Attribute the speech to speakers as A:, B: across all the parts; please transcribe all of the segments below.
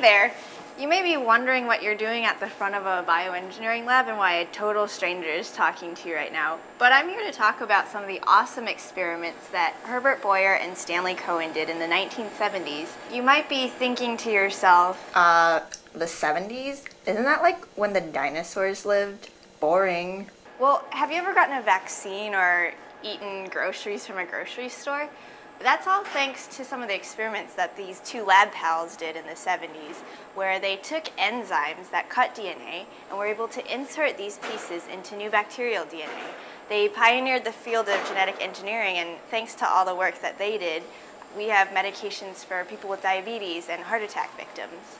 A: there. You may be wondering what you're doing at the front of a bioengineering lab and why a total stranger is talking to you right now. But I'm here to talk about some of the awesome experiments that Herbert Boyer and Stanley Cohen did in the 1970s. You might be thinking to yourself, the 70s? Isn't that like when the dinosaurs lived? Boring. Well, have you ever gotten a vaccine or eaten groceries from a grocery store? That's all thanks to some of the experiments that these two lab pals did in the 70s, where they took enzymes that cut DNA and were able to insert these pieces into new bacterial DNA. They pioneered the field of genetic engineering, and thanks to all the work that they did, we have medications for people with diabetes and heart attack victims.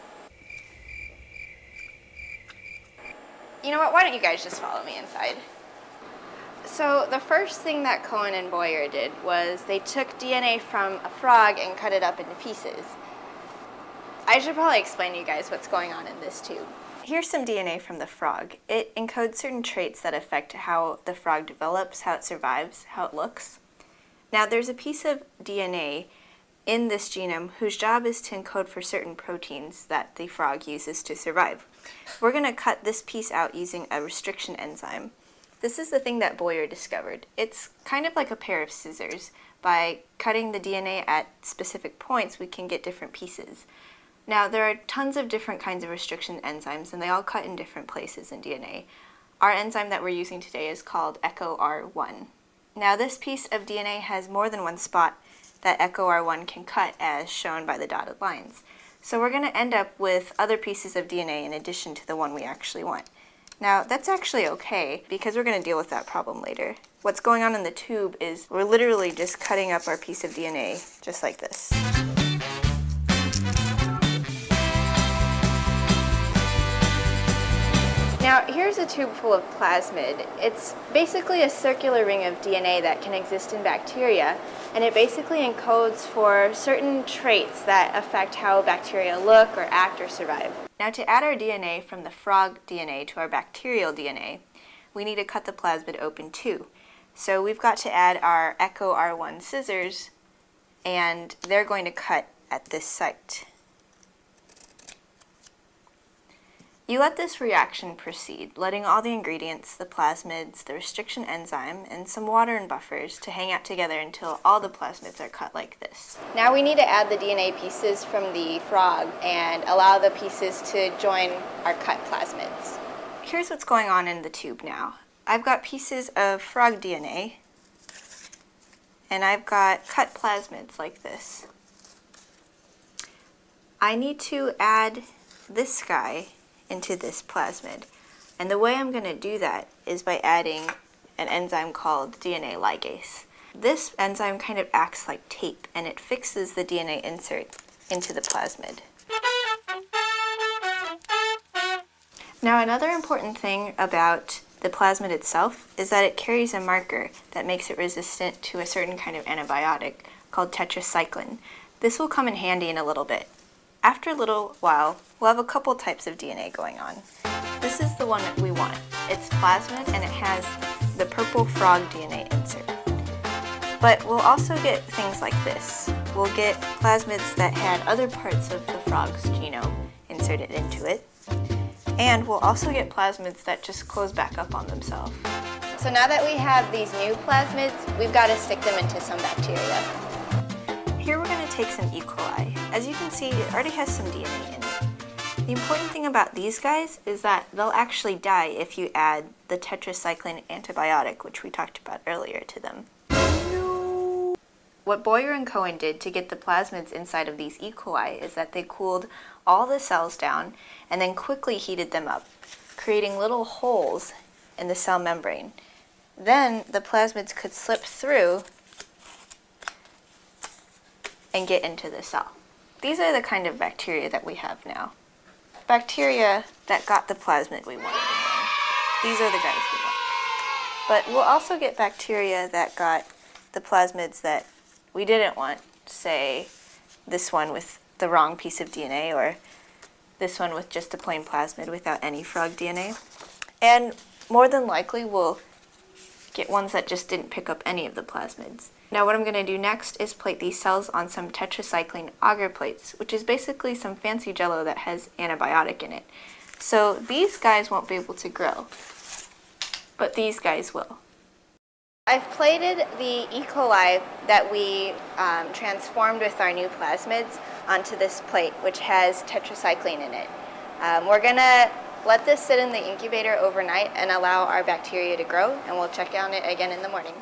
A: You know what, why don't you guys just follow me inside? So the first thing that Cohen and Boyer did was they took DNA from a frog and cut it up into pieces. I should probably explain to you guys what's going on in this tube. Here's some DNA from the frog. It encodes certain traits that affect how the frog develops, how it survives, how it looks. Now there's a piece of DNA in this genome whose job is to encode for certain proteins that the frog uses to survive. We're going to cut this piece out using a restriction enzyme. This is the thing that Boyer discovered. It's kind of like a pair of scissors. By cutting the DNA at specific points, we can get different pieces. Now, there are tons of different kinds of restriction enzymes, and they all cut in different places in DNA. Our enzyme that we're using today is called EcoR1. Now, this piece of DNA has more than one spot that EcoR1 can cut, as shown by the dotted lines. So we're going to end up with other pieces of DNA in addition to the one we actually want. Now, that's actually okay, because we're going to deal with that problem later. What's going on in the tube is we're literally just cutting up our piece of DNA, just like this. Now, here's a tube full of plasmid. It's basically a circular ring of DNA that can exist in bacteria, and it basically encodes for certain traits that affect how bacteria look or act or survive. Now, to add our DNA from the frog DNA to our bacterial DNA, we need to cut the plasmid open too. So we've got to add our EcoR1 scissors, and they're going to cut at this site. You let this reaction proceed, letting all the ingredients, the plasmids, the restriction enzyme, and some water and buffers to hang out together until all the plasmids are cut like this. Now we need to add the DNA pieces from the frog and allow the pieces to join our cut plasmids. Here's what's going on in the tube now. I've got pieces of frog DNA, and I've got cut plasmids like this. I need to add this guy into this plasmid. And the way I'm going to do that is by adding an enzyme called DNA ligase. This enzyme kind of acts like tape, and it fixes the DNA insert into the plasmid. Now, another important thing about the plasmid itself is that it carries a marker that makes it resistant to a certain kind of antibiotic called tetracycline. This will come in handy in a little bit. After a little while, we'll have a couple types of DNA going on. This is the one that we want. It's plasmid, and it has the purple frog DNA insert. But we'll also get things like this. We'll get plasmids that had other parts of the frog's genome inserted into it. And we'll also get plasmids that just close back up on themselves. So now that we have these new plasmids, we've got to stick them into some bacteria. Here we're going to take some E. coli. As you can see, it already has some DNA in it. The important thing about these guys is that they'll actually die if you add the tetracycline antibiotic, which we talked about earlier, to them. No. What Boyer and Cohen did to get the plasmids inside of these E. coli is that they cooled all the cells down and then quickly heated them up, creating little holes in the cell membrane. Then the plasmids could slip through and get into the cell. These are the kind of bacteria that we have now. Bacteria that got the plasmid we wanted in them. These are the guys we want. But we'll also get bacteria that got the plasmids that we didn't want, say this one with the wrong piece of DNA, or this one with just a plain plasmid without any frog DNA. And more than likely we'll get ones that just didn't pick up any of the plasmids. Now what I'm going to do next is plate these cells on some tetracycline agar plates, which is basically some fancy jello that has antibiotic in it. So these guys won't be able to grow, but these guys will. I've plated the E. coli that we transformed with our new plasmids onto this plate, which has tetracycline in it. We're going to let this sit in the incubator overnight and allow our bacteria to grow, and we'll check on it again in the morning.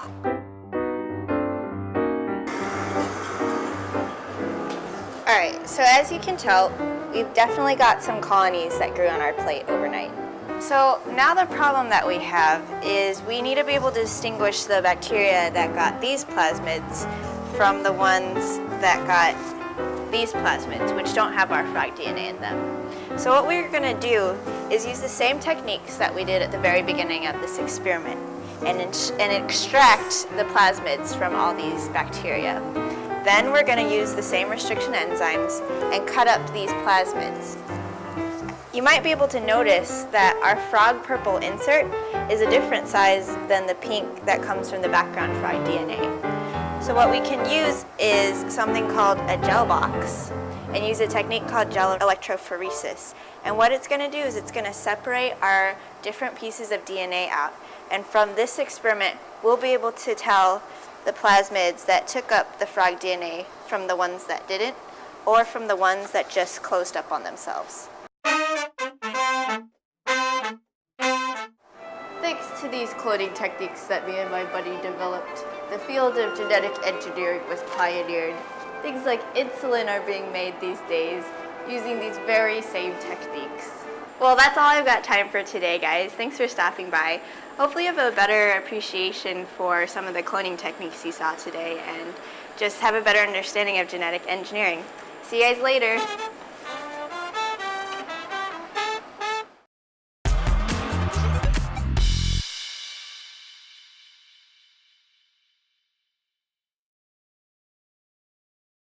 A: Alright, so as you can tell, we've definitely got some colonies that grew on our plate overnight. So now the problem that we have is we need to be able to distinguish the bacteria that got these plasmids from the ones that got these plasmids, which don't have our frog DNA in them. So what we're going to do is use the same techniques that we did at the very beginning of this experiment and extract the plasmids from all these bacteria. Then we're going to use the same restriction enzymes and cut up these plasmids. You might be able to notice that our frog purple insert is a different size than the pink that comes from the background frog DNA. So what we can use is something called a gel box and use a technique called gel electrophoresis. And what it's going to do is it's going to separate our different pieces of DNA out. And from this experiment, we'll be able to tell the plasmids that took up the frog DNA from the ones that didn't, or from the ones that just closed up on themselves. Thanks to these cloning techniques that me and my buddy developed, the field of genetic engineering was pioneered. Things like insulin are being made these days using these very same techniques. Well, that's all I've got time for today, guys. Thanks for stopping by. Hopefully you have a better appreciation for some of the cloning techniques you saw today and just have a better understanding of genetic engineering. See you guys later.